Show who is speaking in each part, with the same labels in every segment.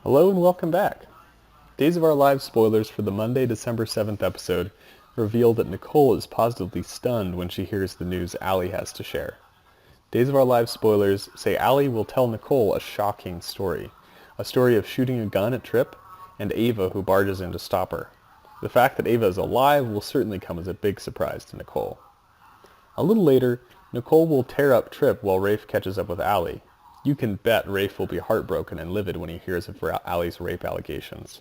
Speaker 1: Hello and welcome back. Days of Our Lives spoilers for the Monday, December 7th episode reveal that Nicole is positively stunned when she hears the news Allie has to share. Days of Our Lives spoilers say Allie will tell Nicole a shocking story. A story of shooting a gun at Trip and Ava who barges in to stop her. The fact that Ava is alive will certainly come as a big surprise to Nicole. A little later, Nicole will tear up Trip while Rafe catches up with Allie. You can bet Rafe will be heartbroken and livid when he hears of Allie's rape allegations.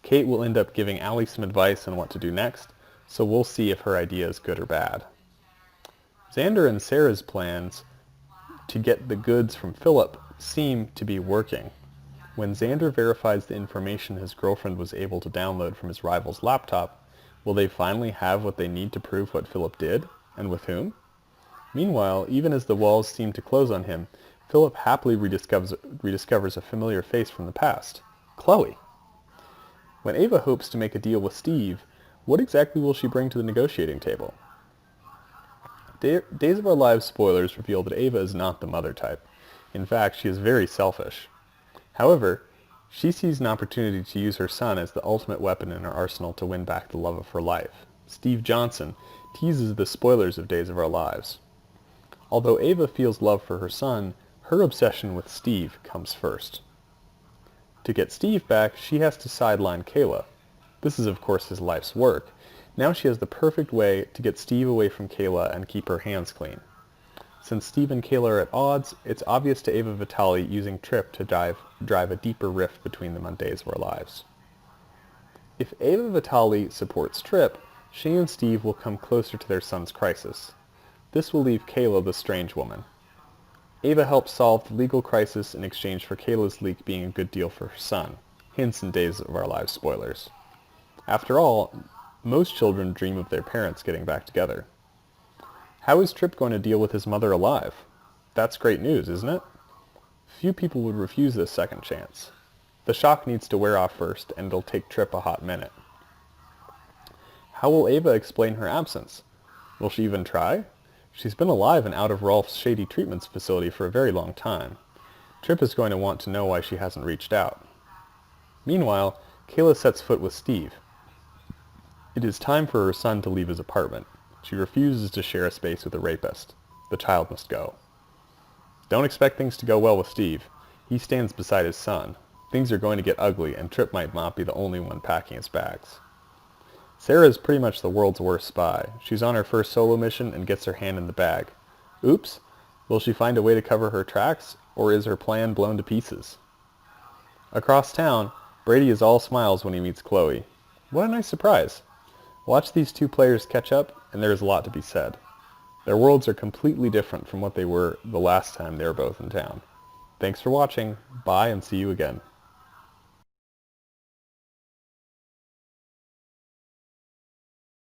Speaker 1: Kate will end up giving Allie some advice on what to do next, so we'll see if her idea is good or bad. Xander and Sarah's plans to get the goods from Philip seem to be working. When Xander verifies the information his girlfriend was able to download from his rival's laptop, will they finally have what they need to prove what Philip did, and with whom? Meanwhile, even as the walls seem to close on him, Philip happily rediscovers a familiar face from the past, Chloe. When Ava hopes to make a deal with Steve, what exactly will she bring to the negotiating table? Days of Our Lives spoilers reveal that Ava is not the mother type. In fact, she is very selfish. However, she sees an opportunity to use her son as the ultimate weapon in her arsenal to win back the love of her life. Steve Johnson teases the spoilers of Days of Our Lives. Although Ava feels love for her son, her obsession with Steve comes first. To get Steve back, she has to sideline Kayla. This is of course his life's work. Now she has the perfect way to get Steve away from Kayla and keep her hands clean. Since Steve and Kayla are at odds, it's obvious to Ava Vitale using Trip to drive a deeper rift between them on Days of Our Lives. If Ava Vitale supports Trip, she and Steve will come closer to their son's crisis. This will leave Kayla the strange woman. Ava helps solve the legal crisis in exchange for Kayla's leak being a good deal for her son. Hints in Days of Our Lives spoilers. After all, most children dream of their parents getting back together. How is Trip going to deal with his mother alive? That's great news, isn't it? Few people would refuse this second chance. The shock needs to wear off first, and it'll take Trip a hot minute. How will Ava explain her absence? Will she even try? She's been alive and out of Rolf's shady treatments facility for a very long time. Trip is going to want to know why she hasn't reached out. Meanwhile, Kayla sets foot with Steve. It is time for her son to leave his apartment. She refuses to share a space with a rapist. The child must go. Don't expect things to go well with Steve. He stands beside his son. Things are going to get ugly, and Trip might not be the only one packing his bags. Sarah is pretty much the world's worst spy. She's on her first solo mission and gets her hand in the bag. Oops! Will she find a way to cover her tracks, or is her plan blown to pieces? Across town, Brady is all smiles when he meets Chloe. What a nice surprise! Watch these two players catch up, and there is a lot to be said. Their worlds are completely different from what they were the last time they were both in town. Thanks for watching. Bye, and see you again.